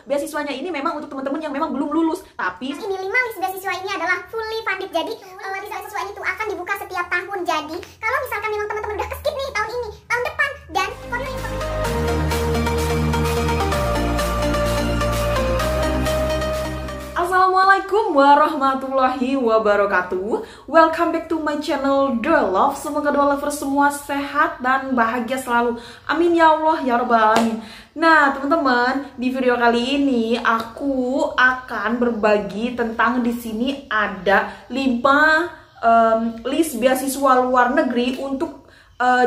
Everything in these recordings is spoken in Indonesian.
beasiswanya ini memang untuk teman-teman yang memang belum lulus, tapi ini 5 list beasiswa ini adalah fully funded. Jadi list beasiswa ini tuh akan dibuka setiap tahun. Jadi kalau misalkan memang teman-teman udah keskip nih tahun ini, tahun depan, dan for your information. Assalamualaikum warahmatullahi wabarakatuh. Welcome back to my channel Doa Love. Semoga doa lovers semua sehat dan bahagia selalu. Amin ya Allah ya rabbal alamin. Nah teman-teman, di video kali ini aku akan berbagi tentang di sini ada 5 list beasiswa luar negeri untuk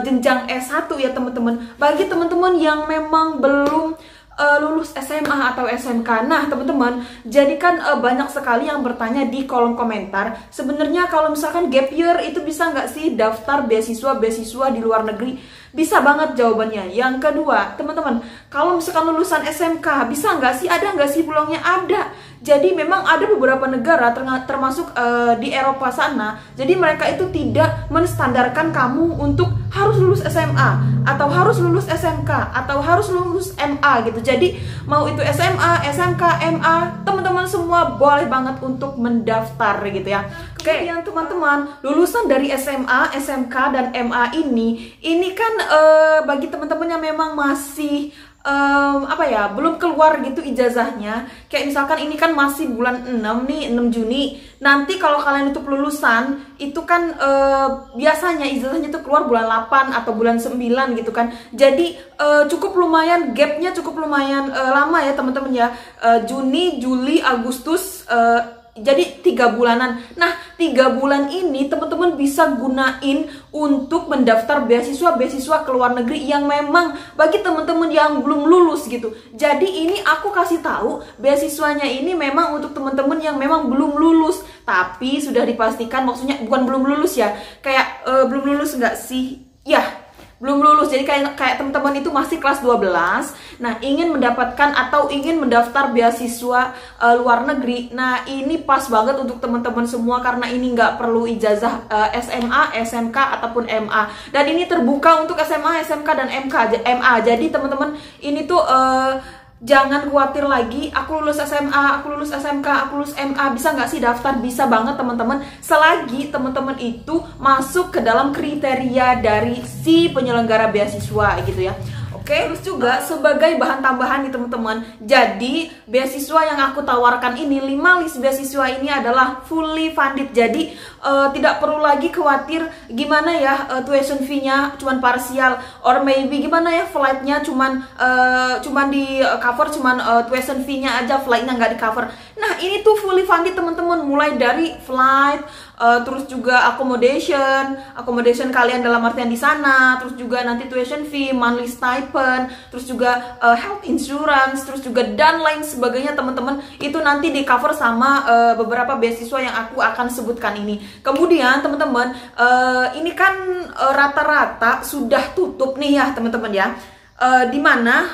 jenjang S1 ya teman-teman. Bagi teman-teman yang memang belum lulus SMA atau SMK. Nah teman-teman, jadi kan banyak sekali yang bertanya di kolom komentar, sebenarnya kalau misalkan gap year itu bisa nggak sih daftar beasiswa di luar negeri? Bisa banget jawabannya. Yang kedua, teman-teman, kalau misalkan lulusan SMK, bisa nggak sih, ada nggak sih peluangnya? Ada. Jadi memang ada beberapa negara termasuk di Eropa sana, jadi mereka itu tidak menstandarkan kamu untuk harus lulus SMA atau harus lulus SMK atau harus lulus MA gitu. Jadi mau itu SMA, SMK, MA, teman-teman semua boleh banget untuk mendaftar gitu ya. Oke, yang teman-teman lulusan dari SMA, SMK dan MA ini kan bagi teman-teman yang memang masih belum keluar gitu ijazahnya. Kayak misalkan ini kan masih bulan 6 nih, 6 Juni. Nanti kalau kalian itu pelulusan, itu kan biasanya ijazahnya itu keluar bulan 8 atau bulan 9 gitu kan. Jadi cukup lumayan, gapnya cukup lumayan lama ya teman-teman ya. Juni, Juli, Agustus, jadi 3 bulanan. Nah 3 bulan ini teman-teman bisa gunain untuk mendaftar beasiswa ke luar negeri yang memang bagi teman-teman yang belum lulus gitu. Jadi ini aku kasih tahu beasiswanya ini memang untuk teman-teman yang memang belum lulus, tapi sudah dipastikan, maksudnya bukan belum lulus ya, kayak belum lulus nggak sih? Ya belum lulus, jadi kayak teman-teman itu masih kelas 12. Nah ingin mendapatkan atau ingin mendaftar beasiswa luar negeri. Nah ini pas banget untuk teman-teman semua, karena ini nggak perlu ijazah SMA, SMK ataupun MA, dan ini terbuka untuk SMA, SMK dan MA. Jadi teman-teman ini tuh jangan khawatir lagi, aku lulus SMA, aku lulus SMK, aku lulus MA, bisa nggak sih daftar? Bisa banget teman-teman, selagi teman-teman itu masuk ke dalam kriteria dari si penyelenggara beasiswa gitu ya. Oke, terus juga sebagai bahan tambahan nih teman-teman, jadi beasiswa yang aku tawarkan ini, 5 list beasiswa ini adalah fully funded. Jadi tidak perlu lagi khawatir gimana ya tuition fee-nya cuman parsial, or maybe gimana ya flight-nya cuman di cover, cuman tuition fee-nya aja, flight-nya nggak di cover. Nah ini tuh fully funded teman-teman, mulai dari flight, terus juga accommodation kalian dalam artian di sana, terus juga nanti tuition fee, monthly stipend, terus juga health insurance, terus juga dan lain sebagainya teman-teman, itu nanti di cover sama beberapa beasiswa yang aku akan sebutkan ini. Kemudian teman-teman, ini kan rata-rata sudah tutup nih ya teman-teman ya. Dimana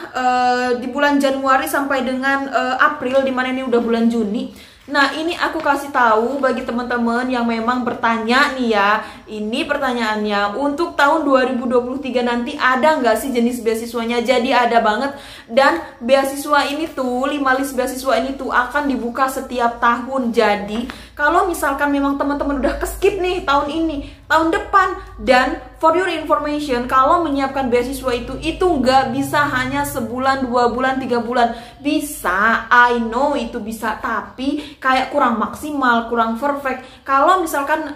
di bulan Januari sampai dengan April, dimana ini udah bulan Juni. Nah ini aku kasih tahu bagi teman-teman yang memang bertanya nih ya, ini pertanyaannya, untuk tahun 2023 nanti ada nggak sih jenis beasiswanya? Jadi ada banget, dan beasiswa ini tuh, 5 list beasiswa ini tuh akan dibuka setiap tahun. Jadi kalau misalkan memang teman-teman udah keskip nih tahun ini, tahun depan, dan for your information, kalau menyiapkan beasiswa itu nggak bisa hanya sebulan, 2 bulan, 3 bulan. Bisa, I know itu bisa, tapi kayak kurang maksimal, kurang perfect. Kalau misalkan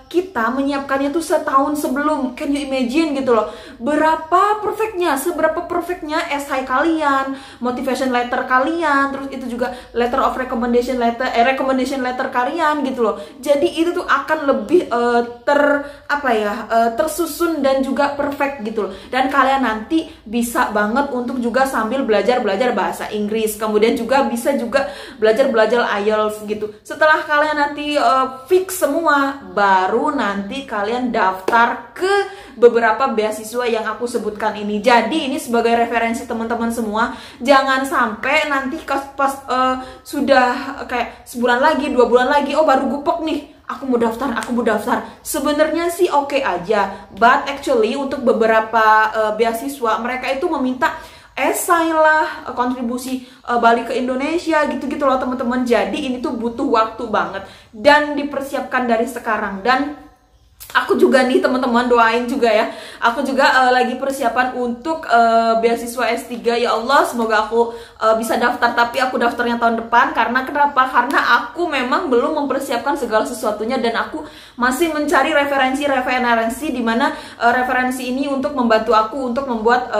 kita menyiapkannya tuh setahun sebelum, can you imagine gitu loh, berapa perfectnya, seberapa perfectnya esai kalian, motivation letter kalian, terus itu juga letter of recommendation letter kalian gitu loh. Jadi itu tuh akan lebih tersusun dan juga perfect gitu loh. Dan kalian nanti bisa banget untuk juga sambil belajar bahasa Inggris, kemudian juga bisa juga belajar IELTS gitu. Setelah kalian nanti fix semua, baru nanti kalian daftar ke beberapa beasiswa yang aku sebutkan ini. Jadi ini sebagai referensi teman-teman semua, jangan sampai nanti pas sudah kayak sebulan lagi, 2 bulan lagi, oh baru gupek nih, aku mau daftar. Sebenarnya sih oke aja, but actually untuk beberapa beasiswa mereka itu meminta esai lah, kontribusi balik ke Indonesia gitu-gitu loh teman-teman. Jadi ini tuh butuh waktu banget dan dipersiapkan dari sekarang. Dan aku juga nih teman-teman doain juga ya. Aku juga lagi persiapan untuk beasiswa S3. Ya Allah, semoga aku bisa daftar, tapi aku daftarnya tahun depan. Karena kenapa? Karena aku memang belum mempersiapkan segala sesuatunya dan aku masih mencari referensi di mana referensi ini untuk membantu aku untuk membuat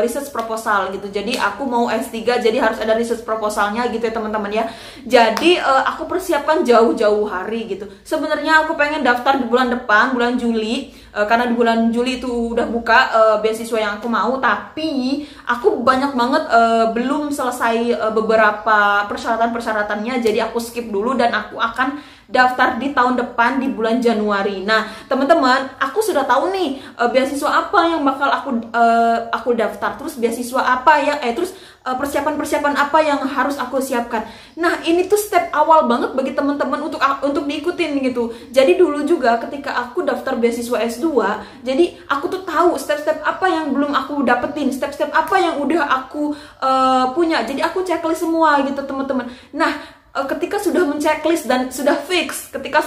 research proposal gitu. Jadi aku mau S3, jadi harus ada research proposalnya gitu ya teman-teman ya. Jadi aku persiapkan jauh-jauh hari gitu. Sebenarnya aku pengen daftar di bulan depan, bulan Juli, karena di bulan Juli itu udah buka beasiswa yang aku mau, tapi aku banyak banget belum selesai beberapa persyaratan-persyaratannya, jadi aku skip dulu dan aku akan daftar di tahun depan di bulan Januari. Nah, teman-teman, aku sudah tahu nih beasiswa apa yang bakal aku daftar, terus beasiswa apa ya, terus persiapan-persiapan apa yang harus aku siapkan. Nah, ini tuh step awal banget bagi teman-teman untuk diikutin gitu. Jadi dulu juga ketika aku daftar beasiswa S2, jadi aku tuh tahu step-step apa yang belum aku dapetin, step-step apa yang udah aku punya. Jadi aku checklist semua gitu teman-teman. Nah, ketika sudah menceklis dan sudah fix, ketika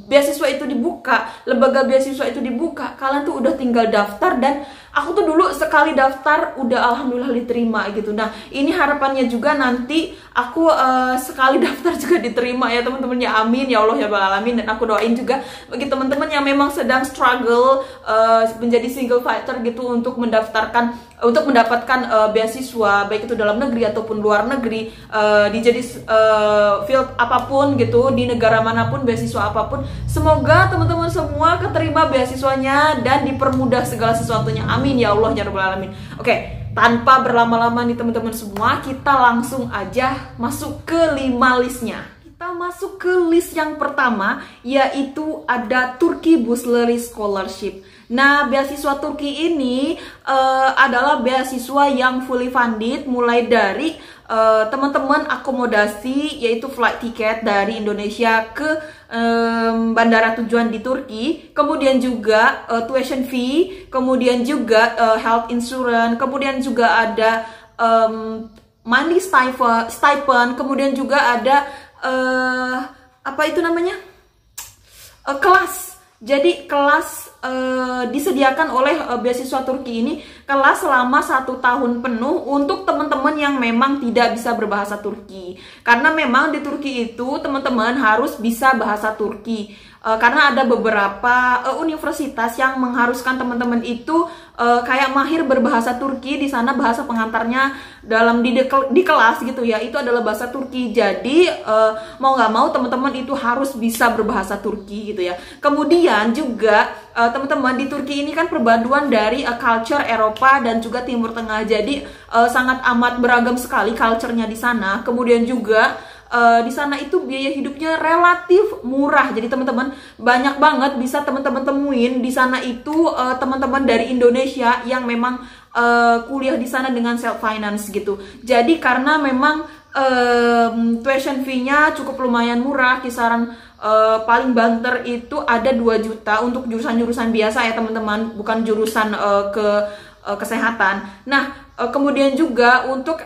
beasiswa itu dibuka, lembaga beasiswa itu dibuka, kalian tuh udah tinggal daftar. Dan aku tuh dulu sekali daftar udah alhamdulillah diterima gitu. Nah, ini harapannya juga nanti aku sekali daftar juga diterima ya teman-teman ya, amin ya Allah ya Rabbal Alamin. Dan aku doain juga bagi teman-teman yang memang sedang struggle menjadi single fighter gitu untuk mendapatkan beasiswa, baik itu dalam negeri ataupun luar negeri, di jadi field apapun gitu, di negara manapun, beasiswa apapun, semoga teman-teman semua keterima beasiswanya dan dipermudah segala sesuatunya, amin ya Allah ya Rabbal Alamin. Oke, tanpa berlama-lama nih teman-teman semua, kita langsung aja masuk ke 5 listnya. Kita masuk ke list yang pertama, yaitu ada Turkey Bursary Scholarship. Nah, beasiswa Turki ini adalah beasiswa yang fully funded, mulai dari teman-teman akomodasi, yaitu flight ticket dari Indonesia ke bandara tujuan di Turki, kemudian juga tuition fee, kemudian juga health insurance, kemudian juga ada money stipend, kemudian juga ada apa itu namanya, kelas. Jadi kelas disediakan oleh beasiswa Turki ini, kelas selama 1 tahun penuh untuk teman-teman yang memang tidak bisa berbahasa Turki. Karena memang di Turki itu teman-teman harus bisa bahasa Turki. Karena ada beberapa universitas yang mengharuskan teman-teman itu kayak mahir berbahasa Turki. Di sana bahasa pengantarnya dalam di kelas gitu ya, itu adalah bahasa Turki. Jadi mau nggak mau teman-teman itu harus bisa berbahasa Turki gitu ya. Kemudian juga teman-teman, di Turki ini kan perpaduan dari culture Eropa dan juga Timur Tengah. Jadi sangat amat beragam sekali culture-nya di sana. Kemudian juga di sana itu biaya hidupnya relatif murah. Jadi teman-teman banyak banget bisa teman-teman temuin di sana itu teman-teman dari Indonesia yang memang kuliah di sana dengan self finance gitu. Jadi karena memang tuition fee-nya cukup lumayan murah, kisaran paling banter itu ada 2 juta untuk jurusan-jurusan biasa ya teman-teman, bukan jurusan kesehatan. Nah, kemudian juga untuk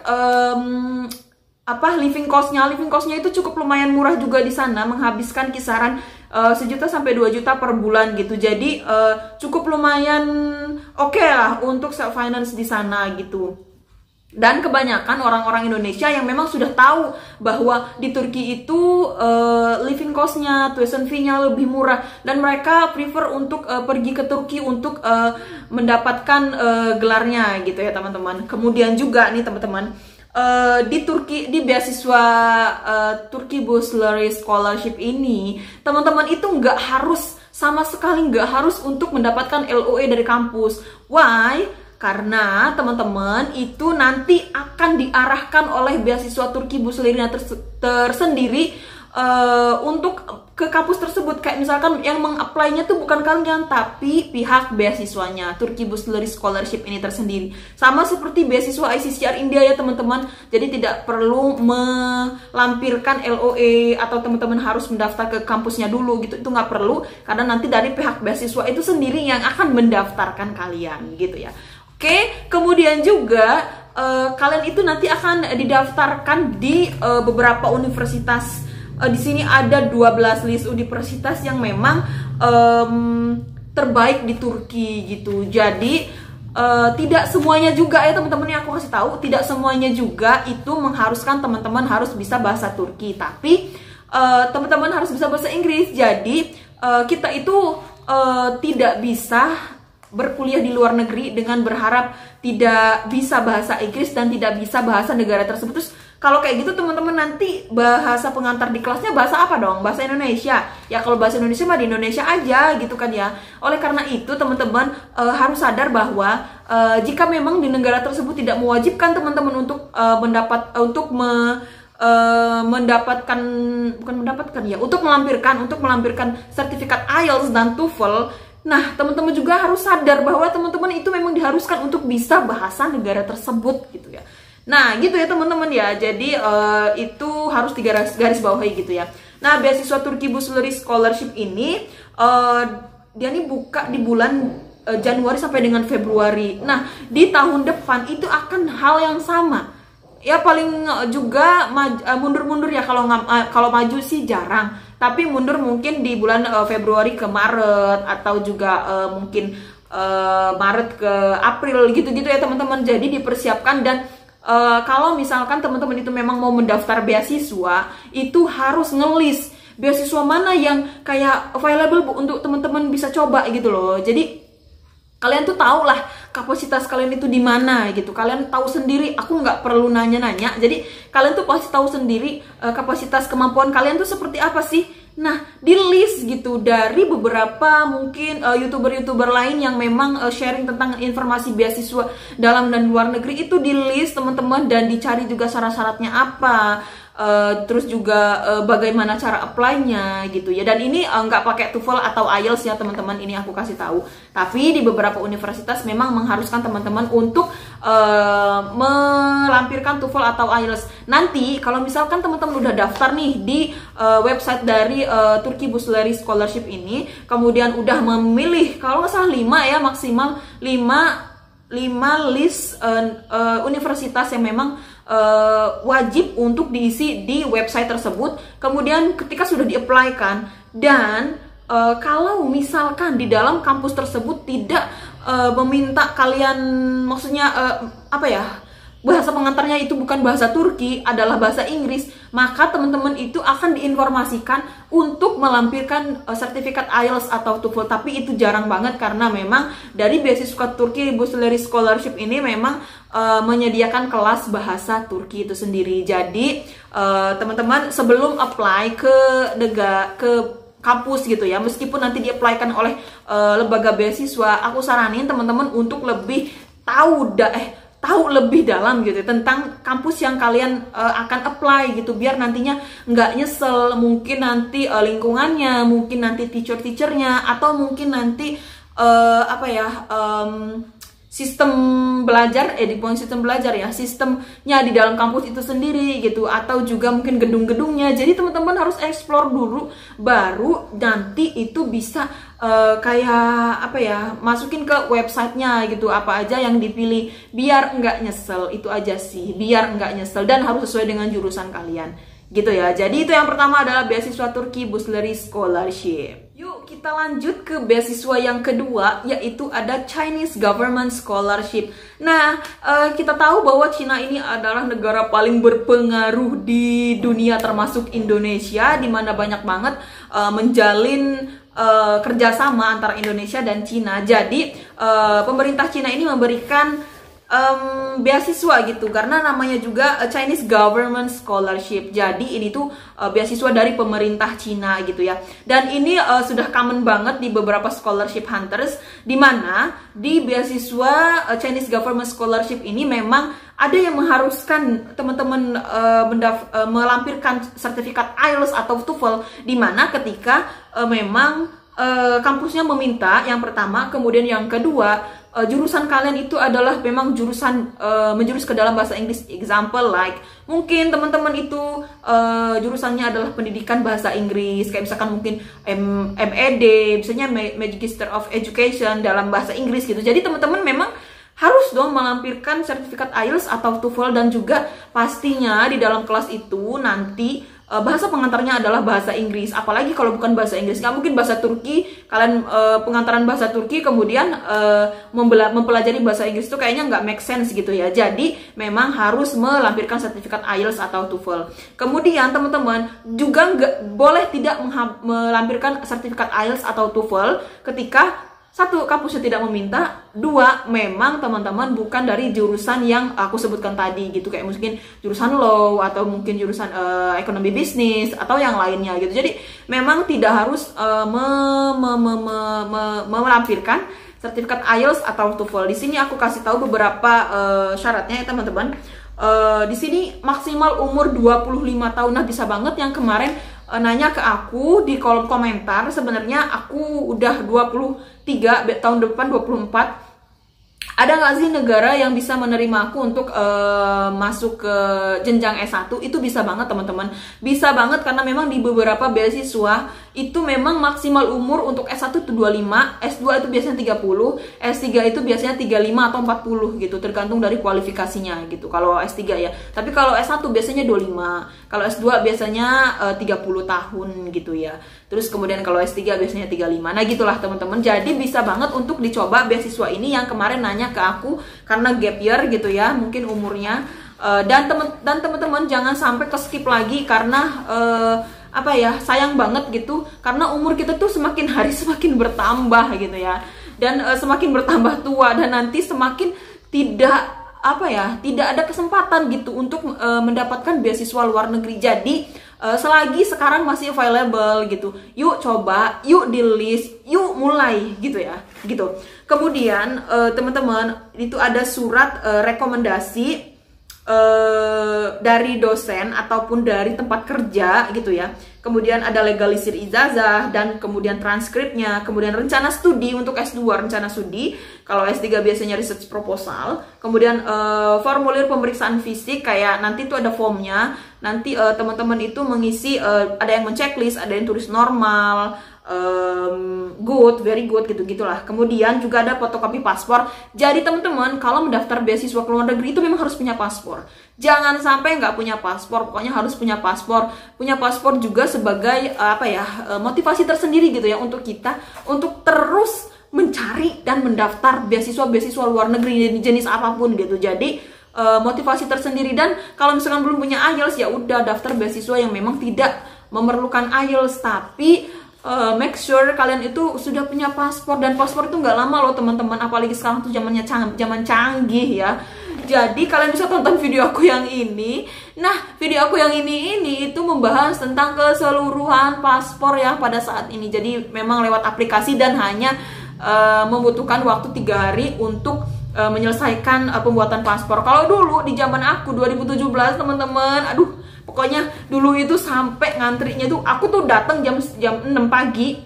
living cost-nya itu cukup lumayan murah juga di sana, menghabiskan kisaran 1 juta sampai 2 juta per bulan gitu. Jadi cukup lumayan oke lah untuk self finance di sana gitu. Dan kebanyakan orang-orang Indonesia yang memang sudah tahu bahwa di Turki itu living cost-nya, tuition fee-nya lebih murah, dan mereka prefer untuk pergi ke Turki untuk mendapatkan gelarnya gitu ya teman-teman. Kemudian juga nih teman-teman, di Turki, di beasiswa Turkey Bursary Scholarship ini, teman-teman itu sama sekali nggak harus untuk mendapatkan LOE dari kampus. Why? Karena teman-teman itu nanti akan diarahkan oleh beasiswa Turkey Bursary tersendiri untuk ke kampus tersebut. Kayak misalkan yang meng-apply-nya tuh bukan kalian, tapi pihak beasiswanya, Turkey Bursary Scholarship ini tersendiri. Sama seperti beasiswa ICCR India ya teman-teman. Jadi tidak perlu melampirkan LOE atau teman-teman harus mendaftar ke kampusnya dulu gitu. Itu nggak perlu, karena nanti dari pihak beasiswa itu sendiri yang akan mendaftarkan kalian gitu ya. Oke, kemudian juga kalian itu nanti akan didaftarkan di beberapa universitas. Di sini ada 12 list universitas yang memang terbaik di Turki gitu. Jadi tidak semuanya juga ya teman-teman, yang aku kasih tahu, tidak semuanya juga itu mengharuskan teman-teman harus bisa bahasa Turki, tapi teman-teman harus bisa bahasa Inggris. Jadi kita itu tidak bisa berkuliah di luar negeri dengan berharap tidak bisa bahasa Inggris dan tidak bisa bahasa negara tersebut. Terus kalau kayak gitu teman-teman, nanti bahasa pengantar di kelasnya bahasa apa dong? Bahasa Indonesia. Ya kalau bahasa Indonesia mah di Indonesia aja gitu kan ya. Oleh karena itu teman-teman harus sadar bahwa jika memang di negara tersebut tidak mewajibkan teman-teman untuk untuk melampirkan sertifikat IELTS dan TOEFL. Nah, teman-teman juga harus sadar bahwa teman-teman itu memang diharuskan untuk bisa bahasa negara tersebut gitu ya. Nah, gitu ya teman-teman ya. Jadi itu harus garis bawahi gitu ya. Nah, beasiswa Turki Bursary Scholarship ini dia nih buka di bulan Januari sampai dengan Februari. Nah, di tahun depan itu akan hal yang sama. Ya paling juga mundur-mundur ya, kalau maju sih jarang. Tapi mundur mungkin di bulan Februari ke Maret, atau juga mungkin Maret ke April gitu-gitu ya teman-teman. Jadi dipersiapkan, dan kalau misalkan teman-teman itu memang mau mendaftar beasiswa, itu harus ngelis beasiswa mana yang kayak available untuk teman-teman bisa coba gitu loh. Jadi kalian tuh tahu lah kapasitas kalian itu di mana gitu. Kalian tahu sendiri, aku nggak perlu nanya-nanya. Jadi kalian tuh pasti tahu sendiri kapasitas kemampuan kalian tuh seperti apa sih. Nah, di list gitu dari beberapa mungkin YouTuber-YouTuber lain yang memang sharing tentang informasi beasiswa dalam dan luar negeri, itu di list teman-teman, dan dicari juga syarat-syaratnya apa. Terus juga bagaimana cara apply-nya gitu ya. Dan ini nggak pakai TOEFL atau IELTS ya teman-teman, ini aku kasih tahu. Tapi di beberapa universitas memang mengharuskan teman-teman untuk melampirkan TOEFL atau IELTS. Nanti kalau misalkan teman-teman udah daftar nih di website dari Turki Bursary Scholarship ini, kemudian udah memilih kalau nggak salah 5 ya, maksimal 5 list universitas yang memang wajib untuk diisi di website tersebut. Kemudian ketika sudah di-apply-kan, dan kalau misalkan di dalam kampus tersebut tidak meminta kalian, maksudnya bahasa pengantarnya itu bukan bahasa Turki, adalah bahasa Inggris, maka teman-teman itu akan diinformasikan untuk melampirkan sertifikat IELTS atau TOEFL. Tapi itu jarang banget, karena memang dari beasiswa Turki Bursary Scholarship ini memang menyediakan kelas bahasa Turki itu sendiri. Jadi teman-teman sebelum apply ke kampus gitu ya, meskipun nanti di-apply-kan oleh lembaga beasiswa, aku saranin teman-teman untuk lebih tahu lebih dalam gitu tentang kampus yang kalian akan apply gitu, biar nantinya nggak nyesel. Mungkin nanti lingkungannya, mungkin nanti teacher-teachernya, atau mungkin nanti sistem belajar, sistemnya di dalam kampus itu sendiri gitu, atau juga mungkin gedung-gedungnya. Jadi teman-teman harus explore dulu, baru nanti itu bisa masukin ke websitenya gitu, apa aja yang dipilih, biar nggak nyesel. Itu aja sih, biar nggak nyesel, dan harus sesuai dengan jurusan kalian gitu ya. Jadi itu yang pertama adalah beasiswa Turki Bursary Scholarship. Yuk kita lanjut ke beasiswa yang kedua, yaitu ada Chinese Government Scholarship. Nah, kita tahu bahwa Cina ini adalah negara paling berpengaruh di dunia, termasuk Indonesia, di mana banyak banget menjalin kerjasama antara Indonesia dan Cina. Jadi pemerintah Cina ini memberikan beasiswa gitu, karena namanya juga Chinese Government Scholarship. Jadi ini tuh beasiswa dari pemerintah Cina gitu ya. Dan ini sudah common banget di beberapa scholarship hunters, di mana di beasiswa Chinese Government Scholarship ini memang ada yang mengharuskan teman-teman melampirkan sertifikat IELTS atau TOEFL, di mana ketika memang kampusnya meminta, yang pertama. Kemudian yang kedua, jurusan kalian itu adalah memang jurusan menjurus ke dalam bahasa Inggris. Example like mungkin teman-teman itu jurusannya adalah pendidikan bahasa Inggris, kayak misalkan mungkin MED, misalnya Magister of Education dalam bahasa Inggris gitu. Jadi teman-teman memang harus dong melampirkan sertifikat IELTS atau TOEFL, dan juga pastinya di dalam kelas itu nanti bahasa pengantarnya adalah bahasa Inggris. Apalagi kalau bukan bahasa Inggris, nggak mungkin bahasa Turki. Kalian pengantaran bahasa Turki kemudian mempelajari bahasa Inggris itu kayaknya nggak make sense gitu ya. Jadi memang harus melampirkan sertifikat IELTS atau TOEFL. Kemudian teman-teman juga nggak boleh tidak melampirkan sertifikat IELTS atau TOEFL ketika satu, kampusnya tidak meminta. Dua, memang teman-teman bukan dari jurusan yang aku sebutkan tadi gitu, kayak mungkin jurusan law atau mungkin jurusan ekonomi bisnis atau yang lainnya gitu. Jadi memang tidak harus melampirkan sertifikat IELTS atau TOEFL. Di sini aku kasih tahu beberapa syaratnya ya teman-teman. Di sini maksimal umur 25 tahun. Nah, bisa banget yang kemarin nanya ke aku di kolom komentar, sebenarnya aku udah 23, tahun depan 24. Ada nggak sih negara yang bisa menerima aku untuk masuk ke jenjang S1? Itu bisa banget teman-teman. Bisa banget karena memang di beberapa beasiswa itu memang maksimal umur untuk S1 itu 25, S2 itu biasanya 30, S3 itu biasanya 35 atau 40 gitu, tergantung dari kualifikasinya gitu. Kalau S3 ya. Tapi kalau S1 biasanya 25, kalau S2 biasanya 30 tahun gitu ya. Terus kemudian kalau S3 biasanya 35. Nah, gitulah teman-teman. Jadi bisa banget untuk dicoba beasiswa ini yang kemarin nanya ke aku karena gap year gitu ya, mungkin umurnya. Dan teman-teman jangan sampai ke skip lagi karena apa ya, sayang banget gitu, karena umur kita tuh semakin hari semakin bertambah gitu ya, dan semakin bertambah tua, dan nanti semakin tidak apa ya, tidak ada kesempatan gitu untuk mendapatkan beasiswa luar negeri. Jadi selagi sekarang masih available gitu, yuk coba, yuk di list, yuk mulai gitu ya, gitu. Kemudian teman-teman, itu ada surat rekomendasi dari dosen ataupun dari tempat kerja gitu ya. Kemudian ada legalisir ijazah, dan kemudian transkripnya, kemudian rencana studi untuk S2, rencana studi. Kalau S3 biasanya research proposal. Kemudian formulir pemeriksaan fisik, kayak nanti tuh ada formnya. Nanti teman-teman itu mengisi, ada yang menceklis, ada yang tulis normal, good, very good gitu-gitulah. Kemudian juga ada fotokopi paspor. Jadi teman-teman kalau mendaftar beasiswa ke luar negeri itu memang harus punya paspor. Jangan sampai nggak punya paspor, pokoknya harus punya paspor. Punya paspor juga sebagai apa ya, motivasi tersendiri gitu ya untuk kita untuk terus mencari dan mendaftar beasiswa luar negeri jenis apapun gitu. Jadi motivasi tersendiri. Dan kalau misalkan belum punya IELTS, ya udah daftar beasiswa yang memang tidak memerlukan IELTS, tapi make sure kalian itu sudah punya paspor. Dan paspor itu nggak lama loh teman-teman, apalagi sekarang tuh zaman canggih ya. Jadi kalian bisa tonton video aku yang ini. Nah, video aku yang ini itu membahas tentang keseluruhan paspor ya pada saat ini. Jadi memang lewat aplikasi dan hanya membutuhkan waktu 3 hari untuk menyelesaikan pembuatan paspor. Kalau dulu di zaman aku 2017 teman-teman, aduh, pokoknya dulu itu sampai ngantrinya tuh, aku tuh datang jam 6 pagi,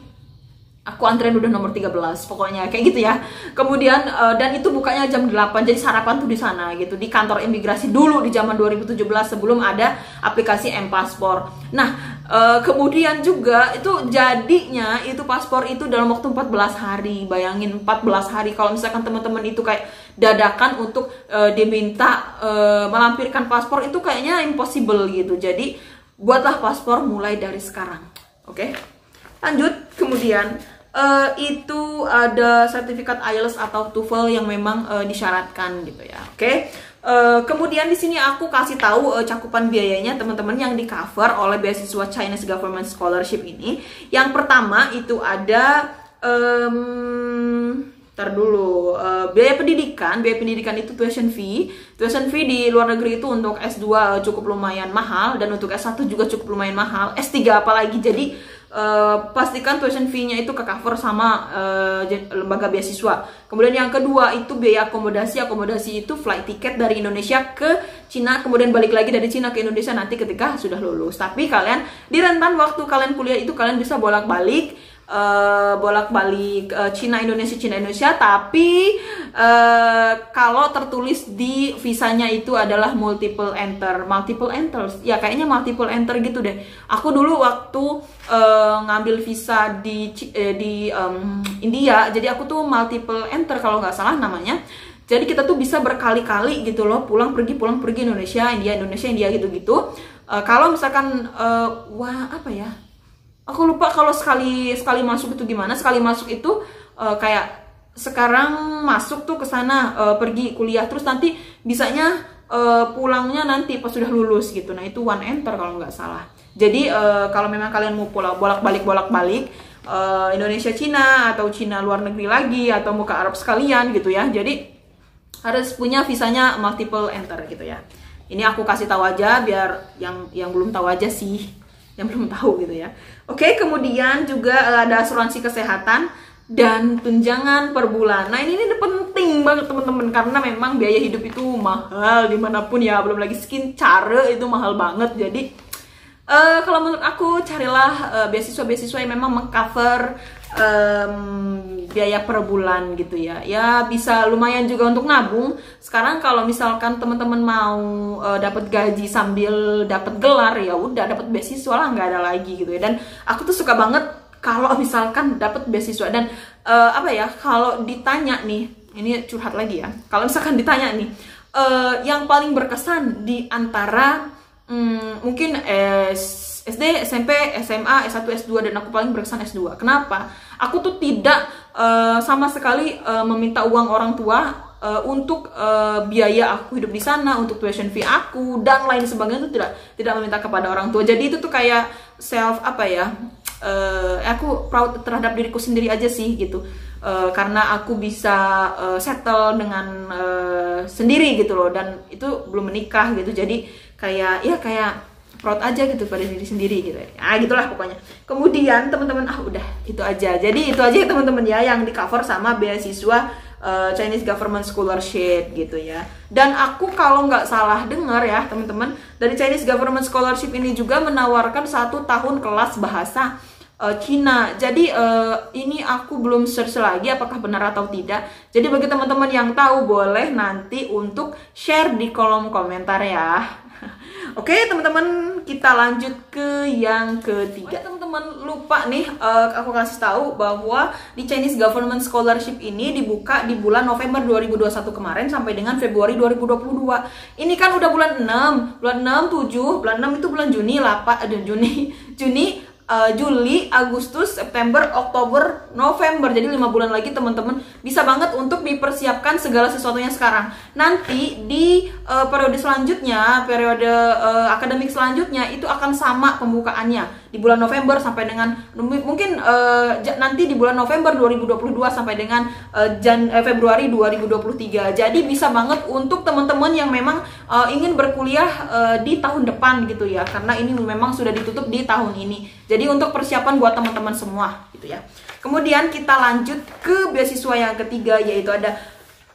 aku antrian udah nomor 13, pokoknya kayak gitu ya. Kemudian dan itu bukanya jam 8, jadi sarapan tuh di sana gitu, di kantor imigrasi dulu di zaman 2017 sebelum ada aplikasi M-Paspor. Nah, kemudian juga itu jadinya itu paspor itu dalam waktu 14 hari. Bayangin 14 hari, kalau misalkan teman-teman itu kayak dadakan untuk diminta melampirkan paspor, itu kayaknya impossible gitu. Jadi buatlah paspor mulai dari sekarang. Oke? Lanjut, kemudian itu ada sertifikat IELTS atau TOEFL yang memang disyaratkan gitu ya. Oke. Kemudian di sini aku kasih tahu cakupan biayanya teman-teman yang di cover oleh beasiswa Chinese Government Scholarship ini. Yang pertama itu ada biaya pendidikan itu tuition fee di luar negeri itu untuk S2 cukup lumayan mahal, dan untuk S1 juga cukup lumayan mahal, S3 apalagi. Jadi pastikan tuition fee-nya itu ke cover sama lembaga beasiswa. Kemudian yang kedua itu biaya akomodasi itu flight ticket dari Indonesia ke Cina, kemudian balik lagi dari Cina ke Indonesia nanti ketika sudah lulus. Tapi kalian di rentan waktu kalian kuliah itu kalian bisa bolak-balik Cina Indonesia, tapi kalau tertulis di visanya itu adalah multiple enter ya, kayaknya multiple enter gitu deh. Aku dulu waktu ngambil visa di India, jadi aku tuh multiple enter kalau nggak salah namanya. Jadi kita tuh bisa berkali-kali gitu loh, pulang pergi Indonesia India gitu-gitu. Kalau misalkan wah apa ya, aku lupa kalau sekali masuk itu gimana. Sekali masuk itu kayak sekarang masuk tuh ke sana, pergi kuliah, terus nanti bisanya pulangnya nanti pas sudah lulus gitu. Nah itu one enter kalau nggak salah. Jadi kalau memang kalian mau pulang bolak-balik Indonesia Cina atau Cina luar negeri lagi atau mau ke Arab sekalian gitu ya, jadi harus punya visanya multiple enter gitu ya. Ini aku kasih tahu aja biar yang belum tahu aja sih, yang belum tahu gitu ya. Oke, kemudian juga ada asuransi kesehatan dan tunjangan per bulan. Nah ini penting banget teman-teman, karena memang biaya hidup itu mahal dimanapun ya, belum lagi skin care itu mahal banget. Jadi kalau menurut aku carilah beasiswa yang memang mengcover biaya per bulan gitu ya. Ya bisa lumayan juga untuk nabung. Sekarang kalau misalkan teman-teman mau dapat gaji sambil dapat gelar, ya udah dapat beasiswa lah, nggak ada lagi gitu ya. Dan aku tuh suka banget kalau misalkan dapat beasiswa. Dan apa ya, kalau ditanya nih, ini curhat lagi ya, kalau misalkan ditanya nih yang paling berkesan di antara mungkin SD, SMP, SMA, S1, S2, dan aku paling berkesan S2. Kenapa? Aku tuh tidak sama sekali meminta uang orang tua untuk biaya aku hidup di sana, untuk tuition fee aku dan lain sebagainya, itu tidak meminta kepada orang tua. Jadi itu tuh kayak self apa ya? Aku proud terhadap diriku sendiri aja sih gitu. Karena aku bisa settle dengan sendiri gitu loh, dan itu belum menikah gitu. Jadi kayak proud aja gitu pada diri sendiri gitu ya. Nah, gitulah pokoknya. Kemudian teman-teman, udah itu aja. Jadi itu aja ya teman-teman ya yang di cover sama beasiswa Chinese Government Scholarship gitu ya. Dan aku kalau nggak salah dengar ya teman-teman, dari Chinese Government Scholarship ini juga menawarkan 1 tahun kelas bahasa Cina. Jadi ini aku belum search lagi apakah benar atau tidak. Jadi bagi teman-teman yang tahu boleh nanti untuk share di kolom komentar ya. Oke teman-teman, kita lanjut ke yang ketiga. Teman-teman lupa nih, aku kasih tahu bahwa di Chinese Government Scholarship ini dibuka di bulan November 2021 kemarin sampai dengan Februari 2022. Ini kan udah bulan 6, 7, bulan 6 itu bulan Juni, Juli, Agustus, September, Oktober, November. Jadi 5 bulan lagi teman-teman bisa banget untuk dipersiapkan segala sesuatunya sekarang. Nanti di periode selanjutnya, periode akademik selanjutnya itu akan sama pembukaannya di bulan November sampai dengan mungkin nanti di bulan November 2022 sampai dengan Februari 2023. Jadi bisa banget untuk teman-teman yang memang ingin berkuliah di tahun depan gitu ya, karena ini memang sudah ditutup di tahun ini. Jadi untuk persiapan buat teman-teman semua gitu ya. Kemudian kita lanjut ke beasiswa yang ketiga, yaitu ada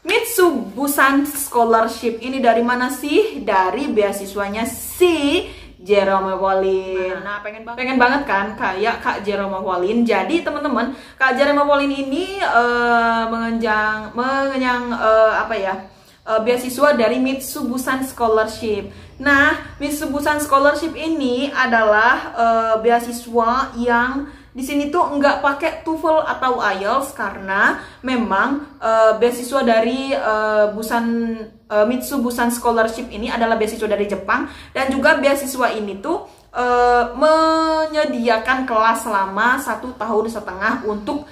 Mitsubishi Scholarship. Ini dari mana sih? Dari beasiswanya si Jerome Pauline. Nah, pengen banget kan kayak Kak Jerome Pauline. Jadi teman-teman, Kak Jerome Pauline ini mengenyang beasiswa dari Mitsubishi Scholarship. Nah, Mitsubishi Scholarship ini adalah beasiswa yang di sini tuh nggak pakai TOEFL atau IELTS, karena memang beasiswa dari Mitsubishi Scholarship ini adalah beasiswa dari Jepang, dan juga beasiswa ini tuh menyediakan kelas selama 1,5 tahun untuk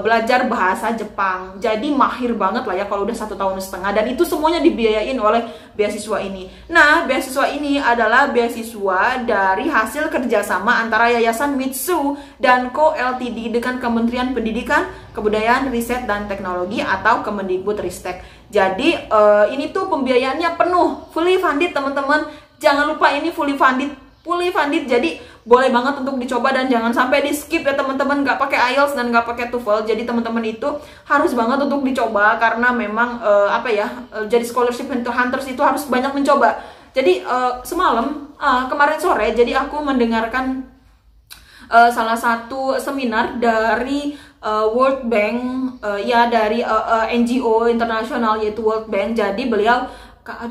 belajar bahasa Jepang. Jadi mahir banget lah ya kalau udah 1,5 tahun, dan itu semuanya dibiayain oleh beasiswa ini. Nah, beasiswa ini adalah beasiswa dari hasil kerjasama antara Yayasan Mitsu dan Co Ltd dengan Kementerian Pendidikan, Kebudayaan, Riset dan Teknologi atau Kemendikbudristek. Jadi ini tuh pembiayaannya penuh, fully funded teman-teman. Jangan lupa ini fully funded. Jadi boleh banget untuk dicoba, dan jangan sampai di skip ya teman-teman. Nggak pakai IELTS dan nggak pakai TOEFL. Jadi teman-teman itu harus banget untuk dicoba, karena memang jadi scholarship hunters itu harus banyak mencoba. Jadi kemarin sore, jadi aku mendengarkan salah satu seminar dari World Bank, dari NGO internasional yaitu World Bank. Jadi beliau,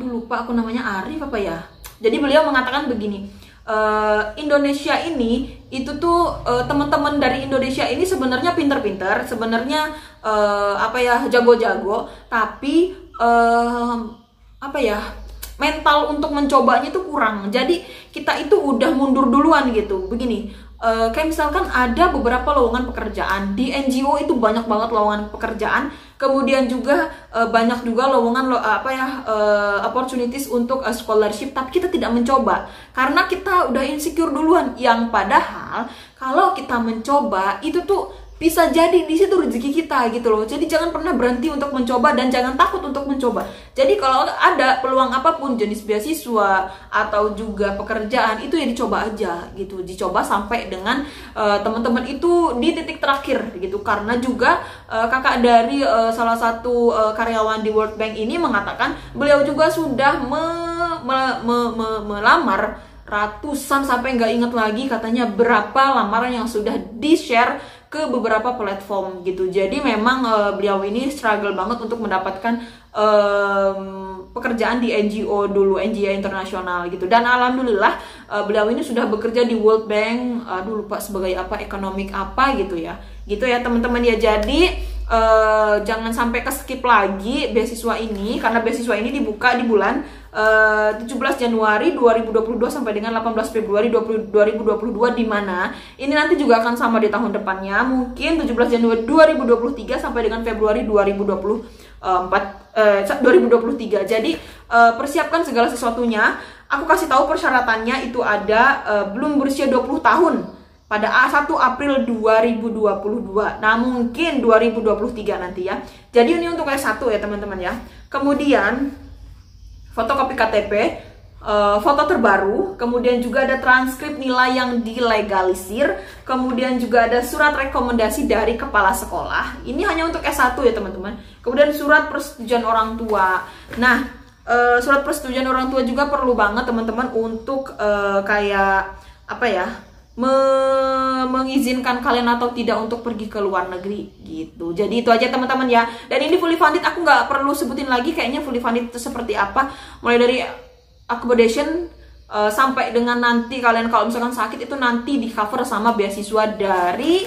lupa aku namanya, Arif apa ya. Jadi beliau mengatakan begini, Indonesia ini itu tuh teman-teman dari Indonesia ini sebenarnya pinter-pinter, sebenarnya jago-jago, tapi mental untuk mencobanya itu kurang. Jadi kita itu udah mundur duluan gitu. Begini, kayak misalkan ada beberapa lowongan pekerjaan di NGO, itu banyak banget lowongan pekerjaan. Kemudian juga banyak juga lowongan opportunities untuk scholarship, tapi kita tidak mencoba karena kita udah insecure duluan. Yang padahal kalau kita mencoba itu tuh bisa jadi di situ rezeki kita gitu loh. Jadi jangan pernah berhenti untuk mencoba dan jangan takut untuk mencoba. Jadi kalau ada peluang apapun, jenis beasiswa atau juga pekerjaan, itu ya dicoba aja gitu. Dicoba sampai dengan teman-teman itu di titik terakhir gitu. Karena juga kakak dari salah satu karyawan di World Bank ini mengatakan beliau juga sudah melamar ratusan, sampai nggak inget lagi katanya berapa lamaran yang sudah di-share ke beberapa platform gitu. Jadi memang beliau ini struggle banget untuk mendapatkan pekerjaan di NGO dulu, NGO internasional gitu. Dan alhamdulillah beliau ini sudah bekerja di World Bank, lupa sebagai apa, ekonomik apa gitu ya. Gitu ya teman-teman ya. Jadi jangan sampai ke-skip lagi beasiswa ini, karena beasiswa ini dibuka di bulan 17 Januari 2022 sampai dengan 18 Februari 2022, di mana ini nanti juga akan sama di tahun depannya, mungkin 17 Januari 2023 sampai dengan Februari 2023. Jadi persiapkan segala sesuatunya. Aku kasih tahu persyaratannya itu ada belum berusia 20 tahun pada 1 April 2022. Nah, mungkin 2023 nanti ya. Jadi ini untuk S1 ya teman-teman ya. Kemudian fotokopi KTP, foto terbaru, kemudian juga ada transkrip nilai yang dilegalisir, kemudian juga ada surat rekomendasi dari kepala sekolah. Ini hanya untuk S1 ya teman-teman. Kemudian surat persetujuan orang tua. Nah, surat persetujuan orang tua juga perlu banget teman-teman untuk mengizinkan kalian atau tidak untuk pergi ke luar negeri gitu. Jadi itu aja teman-teman ya. Dan ini fully funded, aku nggak perlu sebutin lagi kayaknya fully funded itu seperti apa. Mulai dari accommodation sampai dengan nanti kalian kalau misalkan sakit itu nanti di cover sama beasiswa dari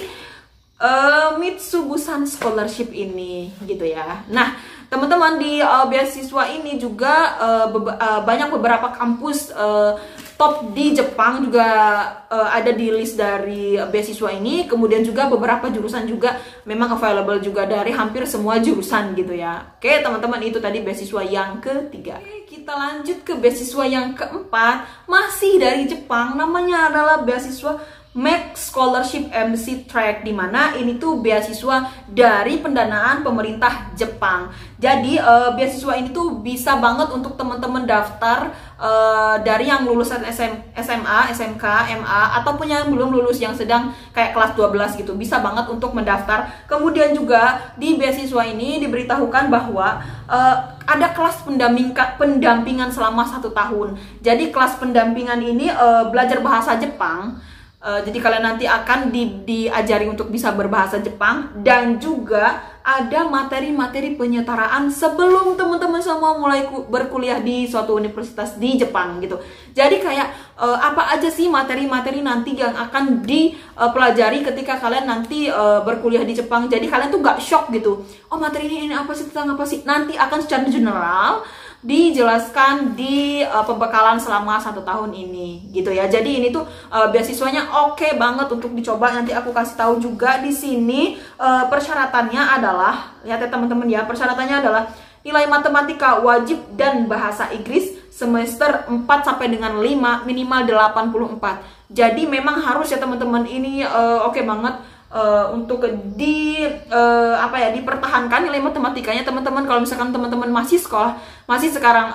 Mitsubusan Scholarship ini gitu ya. Nah teman-teman, di beasiswa ini juga banyak beberapa kampus top di Jepang juga ada di list dari beasiswa ini. Kemudian juga beberapa jurusan juga memang available juga dari hampir semua jurusan gitu ya. Oke teman-teman, itu tadi beasiswa yang ketiga. Oke, kita lanjut ke beasiswa yang keempat, masih dari Jepang. Namanya adalah beasiswa Max Scholarship MC Track, dimana ini tuh beasiswa dari pendanaan pemerintah Jepang. Jadi beasiswa ini tuh bisa banget untuk teman-teman daftar dari yang lulusan SMA, SMK, MA, ataupun yang belum lulus, yang sedang kayak kelas 12 gitu, bisa banget untuk mendaftar. Kemudian juga di beasiswa ini diberitahukan bahwa ada kelas pendampingan selama 1 tahun. Jadi kelas pendampingan ini belajar bahasa Jepang. Jadi kalian nanti akan diajari untuk bisa berbahasa Jepang, dan juga ada materi-materi penyetaraan sebelum teman-teman semua mulai berkuliah di suatu universitas di Jepang gitu. Jadi kayak apa aja sih materi-materi nanti yang akan dipelajari ketika kalian nanti berkuliah di Jepang. Jadi kalian tuh gak shock gitu. Oh materi ini apa sih, tentang apa sih? Nanti akan secara general dijelaskan di pembekalan selama 1 tahun ini gitu ya. Jadi ini tuh beasiswanya oke banget untuk dicoba. Nanti aku kasih tahu juga di sini persyaratannya adalah, lihat ya teman-teman ya, persyaratannya adalah nilai matematika wajib dan bahasa Inggris semester 4 sampai dengan 5 minimal 84. Jadi memang harus ya teman-teman, ini oke banget untuk dipertahankan nilai matematikanya teman-teman. Kalau misalkan teman-teman masih sekarang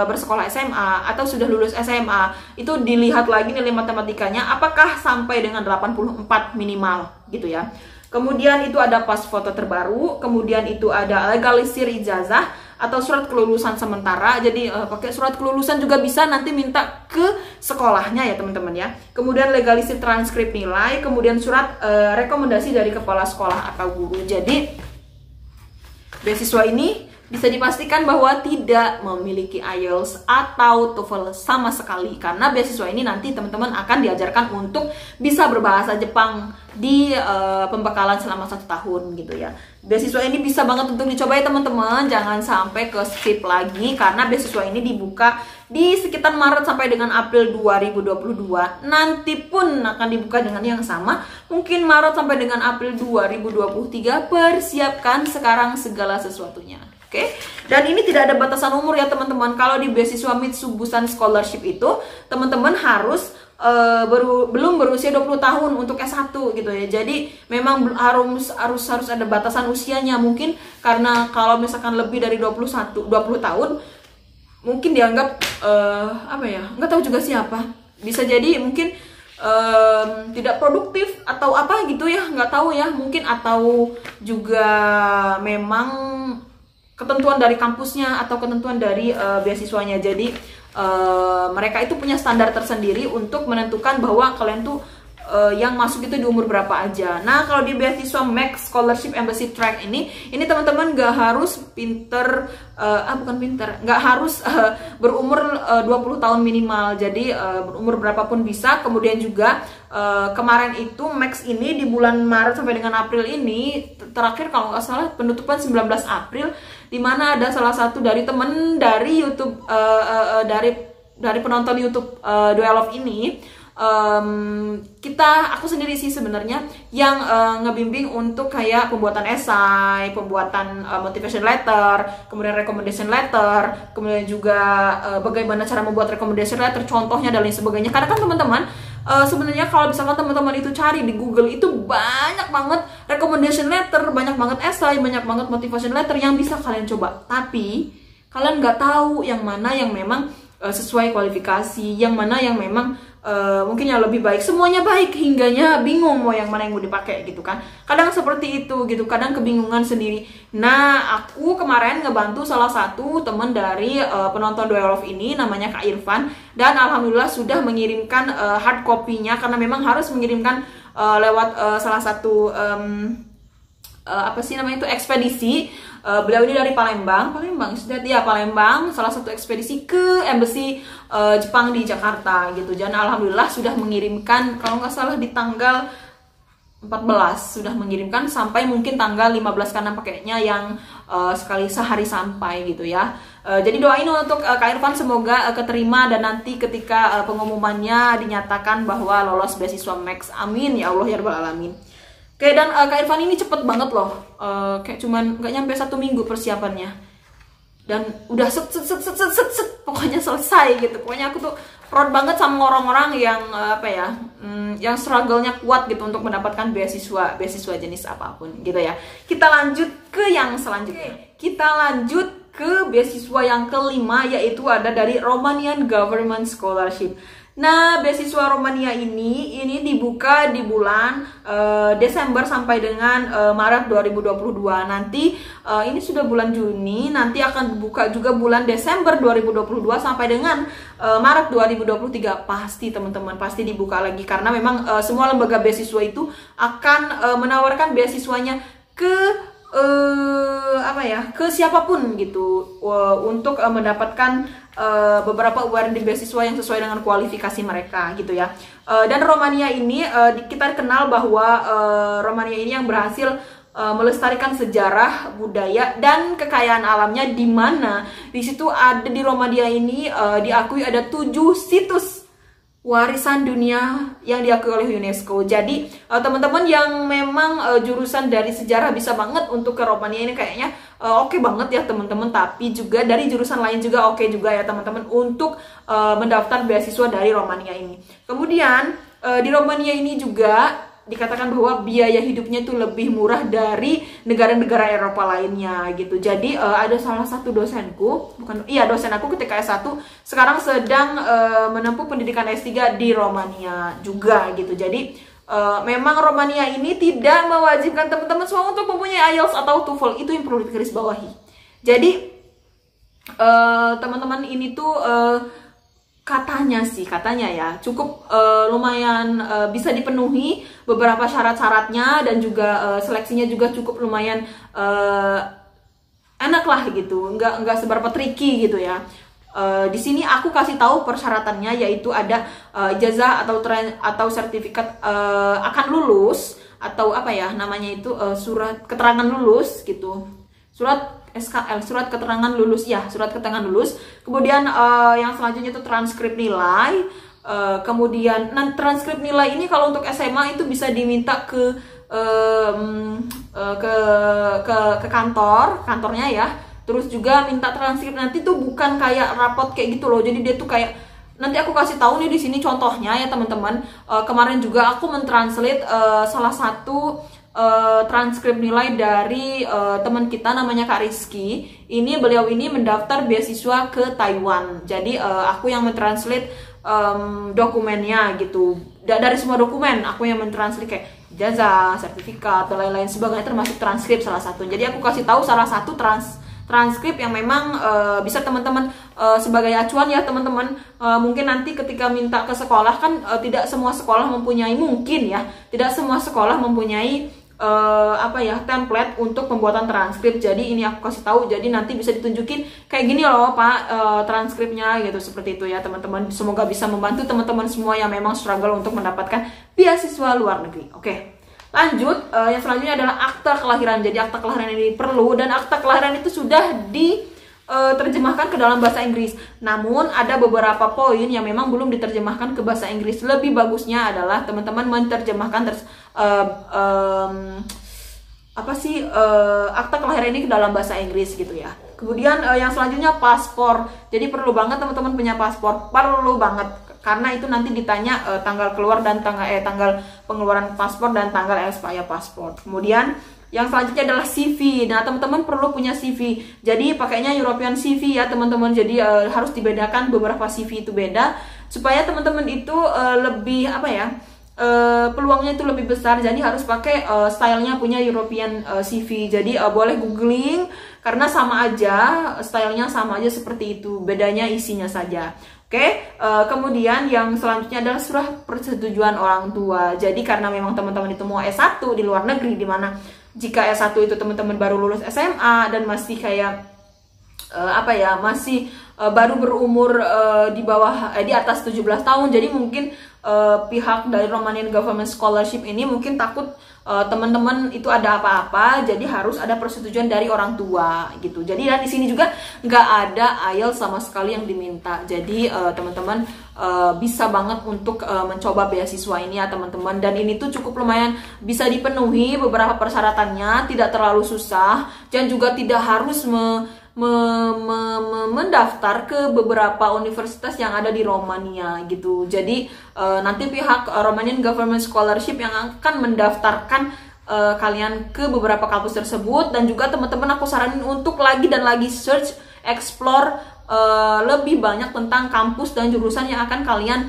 bersekolah SMA atau sudah lulus SMA, itu dilihat lagi nilai matematikanya apakah sampai dengan 84 minimal gitu ya. Kemudian itu ada pas foto terbaru, kemudian itu ada legalisir ijazah atau surat kelulusan sementara. Jadi pakai surat kelulusan juga bisa, nanti minta ke sekolahnya ya teman-teman ya. Kemudian legalisir transkrip nilai, kemudian surat rekomendasi dari kepala sekolah atau guru. Jadi beasiswa ini bisa dipastikan bahwa tidak memiliki IELTS atau TOEFL sama sekali, karena beasiswa ini nanti teman-teman akan diajarkan untuk bisa berbahasa Jepang di pembekalan selama 1 tahun gitu ya. Beasiswa ini bisa banget untuk dicoba ya teman-teman, jangan sampai ke skip lagi, karena beasiswa ini dibuka di sekitar Maret sampai dengan April 2022. Nanti pun akan dibuka dengan yang sama, mungkin Maret sampai dengan April 2023. Persiapkan sekarang segala sesuatunya. Oke, dan ini tidak ada batasan umur ya teman-teman. Kalau di beasiswa Mitsubishi Scholarship itu teman-teman harus belum berusia 20 tahun untuk S1 gitu ya. Jadi memang harus ada batasan usianya. Mungkin karena kalau misalkan lebih dari 20 tahun mungkin dianggap apa ya? Nggak tahu juga siapa. Bisa jadi mungkin tidak produktif atau apa gitu ya, nggak tahu ya. Mungkin atau juga memang ketentuan dari kampusnya atau ketentuan dari beasiswanya. Jadi mereka itu punya standar tersendiri untuk menentukan bahwa kalian tuh yang masuk itu di umur berapa aja. Nah, kalau di beasiswa Max Scholarship Embassy Track ini teman-teman nggak harus nggak harus berumur 20 tahun minimal. Jadi berumur berapapun bisa. Kemudian juga kemarin itu Max ini di bulan Maret sampai dengan April ini, terakhir kalau nggak salah penutupan 19 April, dimana ada salah satu dari temen dari YouTube dari penonton YouTube Duel Love ini, aku sendiri sih sebenarnya yang ngebimbing untuk kayak pembuatan esai, pembuatan motivation letter, kemudian recommendation letter, kemudian juga bagaimana cara membuat recommendation letter, contohnya dan lain sebagainya. Karena kan teman-teman sebenarnya kalau misalkan teman-teman itu cari di Google itu banyak banget recommendation letter, banyak banget esai, banyak banget motivation letter yang bisa kalian coba. Tapi kalian nggak tahu yang mana yang memang sesuai kualifikasi, yang mana yang memang mungkin yang lebih baik. Semuanya baik hingganya bingung mau yang mana yang mau dipakai gitu kan. Kadang seperti itu gitu, kadang kebingungan sendiri. Nah, aku kemarin ngebantu salah satu teman dari penonton Duel Love ini, namanya Kak Irfan, dan alhamdulillah sudah mengirimkan hard copy-nya, karena memang harus mengirimkan lewat salah satu apa sih namanya itu ekspedisi. Beliau ini dari Palembang, salah satu ekspedisi ke embassy Jepang di Jakarta gitu. Dan alhamdulillah sudah mengirimkan, kalau nggak salah di tanggal 14 sudah mengirimkan sampai mungkin tanggal 15, karena pakainya yang sekali sehari sampai gitu ya. Jadi doain untuk Kak Irfan semoga keterima, dan nanti ketika pengumumannya dinyatakan bahwa lolos beasiswa Max. Amin ya Allah ya Rabbal Alamin. Oke, dan Kak Irfan ini cepet banget loh, kayak cuman nggak nyampe 1 minggu persiapannya, dan udah set pokoknya selesai gitu. Pokoknya aku tuh proud banget sama orang-orang yang yang struggle-nya kuat gitu untuk mendapatkan beasiswa jenis apapun gitu ya. Kita lanjut ke yang selanjutnya. Kita lanjut ke beasiswa yang kelima, yaitu ada dari Romanian Government Scholarship. Nah, beasiswa Romania ini dibuka di bulan Desember sampai dengan Maret 2022. Nanti ini sudah bulan Juni, nanti akan dibuka juga bulan Desember 2022 sampai dengan Maret 2023. Pasti teman-teman, pasti dibuka lagi, karena memang semua lembaga beasiswa itu akan menawarkan beasiswanya ke ke siapapun gitu, untuk mendapatkan beberapa award di beasiswa yang sesuai dengan kualifikasi mereka gitu ya. Dan Romania ini kita kenal bahwa Romania ini yang berhasil melestarikan sejarah, budaya, dan kekayaan alamnya, di mana di situ ada di Romania ini diakui ada 7 situs warisan dunia yang diakui oleh UNESCO. Jadi teman-teman yang memang jurusan dari sejarah bisa banget untuk ke Romania ini kayaknya oke banget ya teman-teman. Tapi juga dari jurusan lain juga oke juga ya teman-teman untuk mendaftar beasiswa dari Romania ini. Kemudian di Romania ini juga dikatakan bahwa biaya hidupnya itu lebih murah dari negara-negara Eropa lainnya gitu. Jadi ada salah satu dosenku, dosen aku ketika S1 sekarang sedang menempuh pendidikan S3 di Romania juga gitu. Jadi memang Romania ini tidak mewajibkan teman-teman semua untuk mempunyai IELTS atau TOEFL, itu yang perlu digarisbawahi. Jadi teman-teman ini tuh katanya ya cukup lumayan bisa dipenuhi beberapa syarat-syaratnya, dan juga seleksinya juga cukup lumayan enak lah gitu, nggak seberapa tricky gitu ya. Di sini aku kasih tahu persyaratannya, yaitu ada ijazah atau sertifikat akan lulus, atau apa ya namanya itu, surat keterangan lulus gitu, surat SKL, surat keterangan lulus ya, surat keterangan lulus. Kemudian yang selanjutnya itu transkrip nilai. Kemudian transkrip nilai ini kalau untuk SMA itu bisa diminta ke kantornya ya. Terus juga minta transkrip, nanti tuh bukan kayak rapot kayak gitu loh. Jadi dia tuh kayak, nanti aku kasih tahu nih di sini contohnya ya teman-teman. Kemarin juga aku mentranslate salah satu transkrip nilai dari teman kita namanya Kak Rizky. Beliau ini mendaftar beasiswa ke Taiwan. Jadi aku yang mentranslate dokumennya gitu. Dari semua dokumen aku yang mentranslate kayak ijazah, sertifikat, dan lain-lain sebagainya, termasuk transkrip salah satu. Jadi aku kasih tahu salah satu transkrip yang memang bisa teman-teman sebagai acuan ya teman-teman. Mungkin nanti ketika minta ke sekolah kan tidak semua sekolah mempunyai, mungkin ya tidak semua sekolah mempunyai template untuk pembuatan transkrip. Jadi ini aku kasih tahu, jadi nanti bisa ditunjukin kayak gini loh Pak transkripnya gitu, seperti itu ya teman-teman. Semoga bisa membantu teman-teman semua yang memang struggle untuk mendapatkan beasiswa luar negeri. Oke. Lanjut, yang selanjutnya adalah akta kelahiran. Jadi akta kelahiran ini perlu, dan akta kelahiran itu sudah diterjemahkan ke dalam bahasa Inggris. Namun ada beberapa poin yang memang belum diterjemahkan ke bahasa Inggris. Lebih bagusnya adalah teman-teman menerjemahkan akta kelahiran ini ke dalam bahasa Inggris gitu ya. Kemudian yang selanjutnya paspor. Jadi perlu banget teman-teman punya paspor, perlu banget. Karena itu nanti ditanya tanggal keluar dan tanggal pengeluaran paspor dan tanggal expire paspor. Kemudian yang selanjutnya adalah CV. Nah, teman-teman perlu punya CV. Jadi pakainya European CV ya, teman-teman. Jadi harus dibedakan, beberapa CV itu beda supaya teman-teman itu lebih peluangnya itu lebih besar. Jadi harus pakai stylenya punya European CV. Jadi boleh googling karena sama aja, stylenya sama aja seperti itu. Bedanya isinya saja. Oke, kemudian yang selanjutnya adalah surat persetujuan orang tua. Jadi karena memang teman-teman itu mau S1 di luar negeri, dimana jika S1 itu teman-teman baru lulus SMA dan masih kayak baru berumur di atas 17 tahun. Jadi mungkin pihak dari Romanian Government Scholarship ini mungkin takut teman-teman itu ada apa-apa, jadi harus ada persetujuan dari orang tua gitu. Jadi dan di sini juga nggak ada IELTS sama sekali yang diminta. Jadi teman-teman bisa banget untuk mencoba beasiswa ini ya teman-teman. Dan ini tuh cukup lumayan bisa dipenuhi beberapa persyaratannya, tidak terlalu susah, dan juga tidak harus mendaftar ke beberapa universitas yang ada di Romania gitu. Jadi nanti pihak Romanian Government Scholarship yang akan mendaftarkan kalian ke beberapa kampus tersebut. Dan juga teman-teman aku saranin untuk lagi dan lagi search, explore lebih banyak tentang kampus dan jurusan yang akan kalian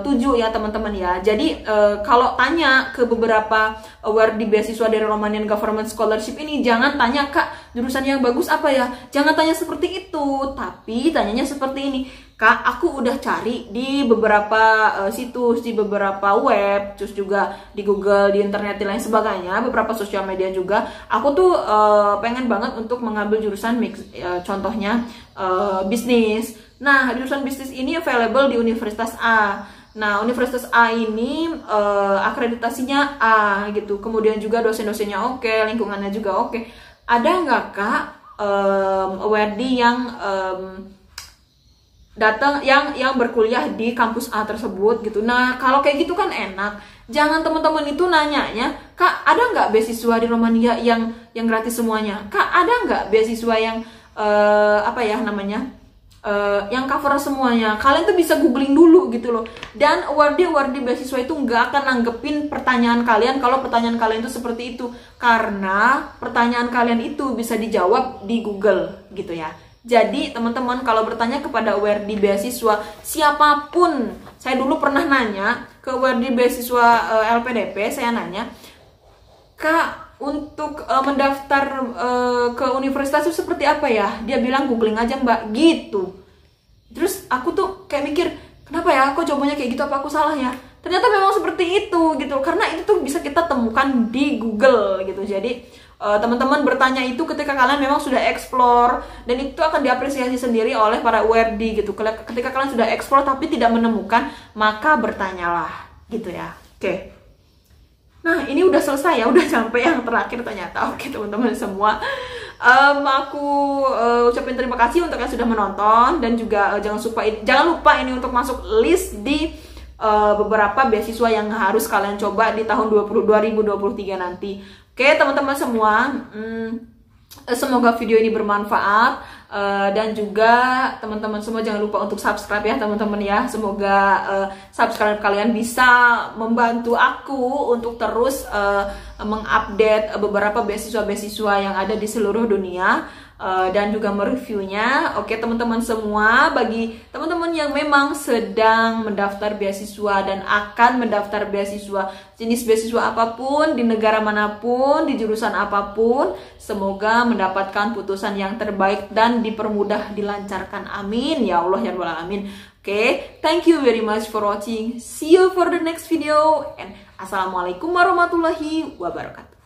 tuju ya teman-teman ya. Jadi kalau tanya ke beberapa award di beasiswa dari Romanian Government Scholarship ini, jangan tanya Kak jurusan yang bagus apa ya, jangan tanya seperti itu, tapi tanyanya seperti ini, Kak aku udah cari di beberapa situs, di beberapa web, terus juga di Google, di internet dan lain sebagainya, beberapa sosial media juga, aku tuh pengen banget untuk mengambil jurusan mix, contohnya bisnis. Nah, jurusan bisnis ini available di Universitas A. Nah, Universitas A ini akreditasinya A gitu. Kemudian juga dosen-dosennya oke, lingkungannya juga oke. Ada nggak Kak awardee yang datang yang berkuliah di kampus A tersebut gitu? Nah, kalau kayak gitu kan enak. Jangan teman-teman itu nanyanya, Kak ada nggak beasiswa di Romania yang gratis semuanya? Kak ada nggak beasiswa yang yang cover semuanya? Kalian tuh bisa googling dulu gitu loh. Dan awardee beasiswa itu nggak akan nanggepin pertanyaan kalian kalau pertanyaan kalian itu seperti itu, karena pertanyaan kalian itu bisa dijawab di Google gitu ya. Jadi teman-teman kalau bertanya kepada awardee beasiswa siapapun, saya dulu pernah nanya ke awardee beasiswa LPDP, saya nanya, Kak untuk mendaftar ke universitas itu seperti apa ya? Dia bilang googling aja Mbak gitu. Terus aku tuh kayak mikir, kenapa ya aku jawabannya kayak gitu, apa aku salah ya? Ternyata memang seperti itu gitu, karena itu tuh bisa kita temukan di Google gitu. Jadi teman-teman bertanya itu ketika kalian memang sudah explore, dan itu akan diapresiasi sendiri oleh para URD gitu. Ketika kalian sudah explore tapi tidak menemukan, maka bertanyalah gitu ya. Oke. Nah, ini udah selesai ya, udah sampai yang terakhir ternyata. Oke teman-teman semua, aku ucapin terima kasih untuk yang sudah menonton, dan juga jangan lupa ini untuk masuk list di beberapa beasiswa yang harus kalian coba di tahun 2023 nanti. Oke teman-teman semua, semoga video ini bermanfaat, dan juga teman-teman semua jangan lupa untuk subscribe ya teman-teman ya. Semoga subscribe kalian bisa membantu aku untuk terus mengupdate beberapa beasiswa-beasiswa yang ada di seluruh dunia, dan juga mereviewnya. Oke teman-teman semua, bagi teman-teman yang memang sedang mendaftar beasiswa dan akan mendaftar beasiswa, jenis beasiswa apapun, di negara manapun, di jurusan apapun, semoga mendapatkan putusan yang terbaik dan dipermudah, dilancarkan. Amin ya Allah ya Rabbal Alamin. Oke, thank you very much for watching. See you for the next video, and assalamualaikum warahmatullahi wabarakatuh.